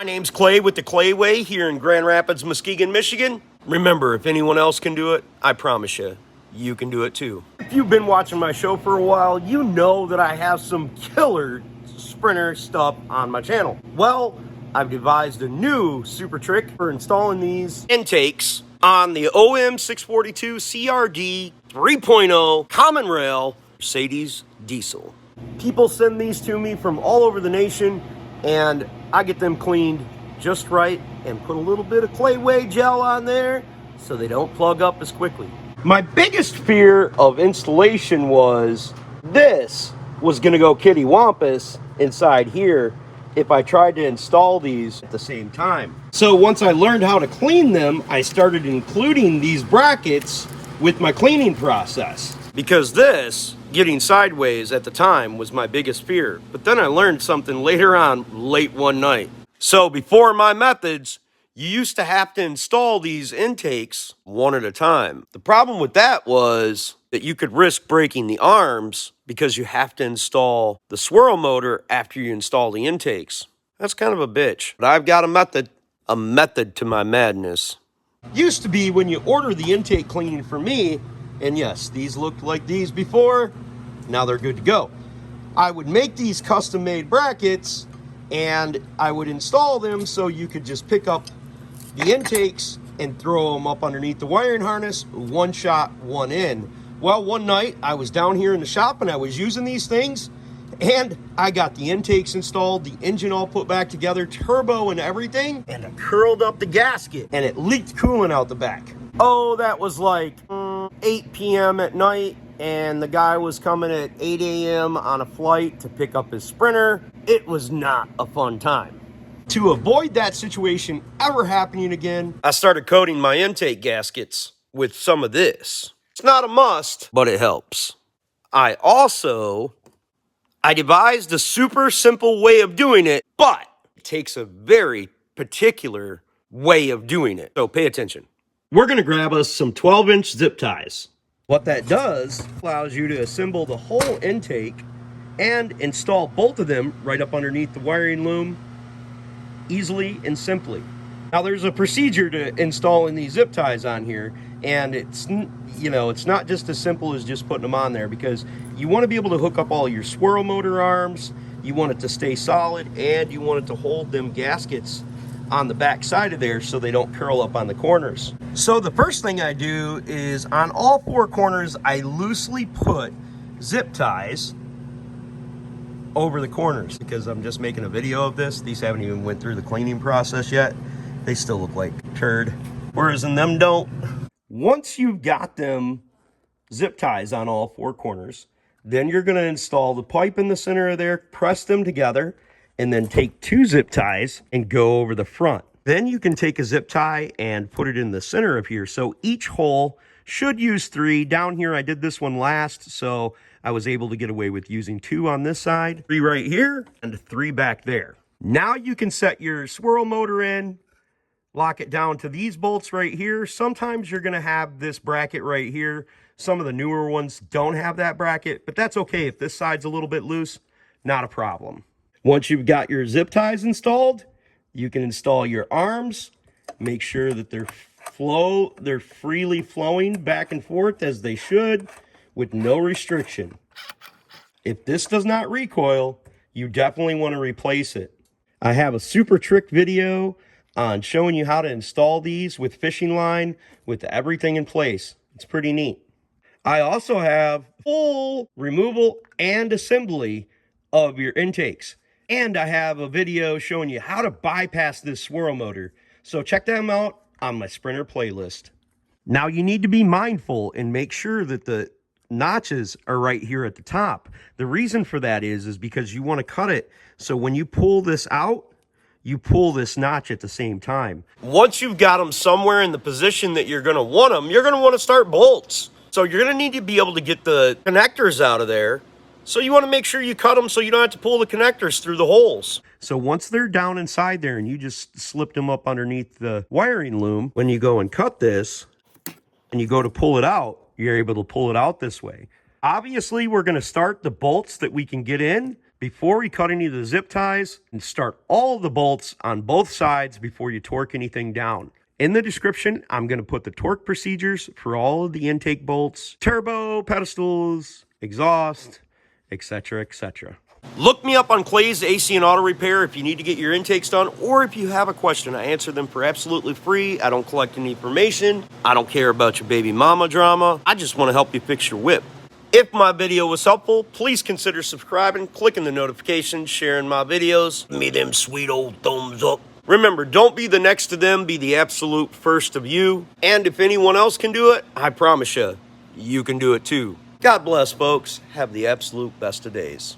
My name's Clay with the Clay Way here in Grand Rapids, Muskegon, Michigan. Remember, if anyone else can do it, I promise you, you can do it too. If you've been watching my show for a while, you know that I have some killer Sprinter stuff on my channel. Well, I've devised a new super trick for installing these intakes on the OM642 CRD 3.0 common rail Mercedes diesel. People send these to me from all over the nation, and I get them cleaned just right and put a little bit of Clay Way gel on there so they don't plug up as quickly. My biggest fear of installation was this was going to go kittywampus inside here if I tried to install these at the same time. So once I learned how to clean them, I started including these brackets with my cleaning process. Because this, getting sideways at the time, was my biggest fear. But then I learned something later on, late one night. So before my methods, you used to have to install these intakes one at a time. The problem with that was that you could risk breaking the arms because you have to install the swirl motor after you install the intakes. That's kind of a bitch. But I've got a method to my madness. Used to be when you order the intake cleaning for me, and yes, these looked like these before, now they're good to go. I would make these custom-made brackets, and I would install them so you could just pick up the intakes and throw them up underneath the wiring harness, one shot, one in. Well, one night I was down here in the shop and I was using these things, and I got the intakes installed, the engine all put back together, turbo and everything, and I curled up the gasket and it leaked coolant out the back. Oh, that was like 8 p.m. at night, and the guy was coming at 8 a.m. on a flight to pick up his Sprinter. It was not a fun time. To avoid that situation ever happening again, I started coating my intake gaskets with some of this. It's not a must, but it helps. I devised a super simple way of doing it, but it takes a very particular way of doing it. So pay attention. We're going to grab us some 12-inch zip ties. What that does allows you to assemble the whole intake and install both of them right up underneath the wiring loom easily and simply. Now there's a procedure to installing these zip ties on here, and it's not just as simple as just putting them on there, because you want to be able to hook up all your swirl motor arms, you want it to stay solid, and you want it to hold them gaskets on the back side of there so they don't curl up on the corners. So the first thing I do is on all four corners, I loosely put zip ties over the corners, because I'm just making a video of this. These haven't even went through the cleaning process yet. They still look like turd, whereas in them don't. Once you've got them zip ties on all four corners, then you're going to install the pipe in the center of there, press them together, and then take two zip ties and go over the front. Then you can take a zip tie and put it in the center of here. So each hole should use 3. Down here, I did this one last, so I was able to get away with using 2 on this side, 3 right here, and 3 back there. Now you can set your swirl motor in, lock it down to these bolts right here. Sometimes you're gonna have this bracket right here. Some of the newer ones don't have that bracket, but that's okay. If this side's a little bit loose, not a problem. Once you've got your zip ties installed, you can install your arms. Make sure that they're freely flowing back and forth as they should, with no restriction. If this does not recoil, you definitely want to replace it. I have a super trick video on showing you how to install these with fishing line, with everything in place. It's pretty neat. I also have full removal and assembly of your intakes. And I have a video showing you how to bypass this swirl motor. So check them out on my Sprinter playlist. Now you need to be mindful and make sure that the notches are right here at the top. The reason for that is because you want to cut it so when you pull this out, you pull this notch at the same time. Once you've got them somewhere in the position that you're going to want them, you're going to want to start bolts. So you're going to need to be able to get the connectors out of there. So you want to make sure you cut them so you don't have to pull the connectors through the holes. So once they're down inside there and you just slipped them up underneath the wiring loom, when you go and cut this and you go to pull it out, you're able to pull it out this way. Obviously, we're going to start the bolts that we can get in before we cut any of the zip ties, and start all of the bolts on both sides before you torque anything down. In the description, I'm going to put the torque procedures for all of the intake bolts, turbo, pedestals, exhaust, etc., etc. Look me up on Clay's AC and Auto Repair if you need to get your intakes done, or if you have a question. I answer them for absolutely free. I don't collect any information. I don't care about your baby mama drama. I just want to help you fix your whip. If my video was helpful, please consider subscribing, clicking the notifications, sharing my videos. Give me them sweet old thumbs up. Remember, don't be the next to them, be the absolute first of you. And if anyone else can do it, I promise you, you can do it too. God bless, folks. Have the absolute best of days.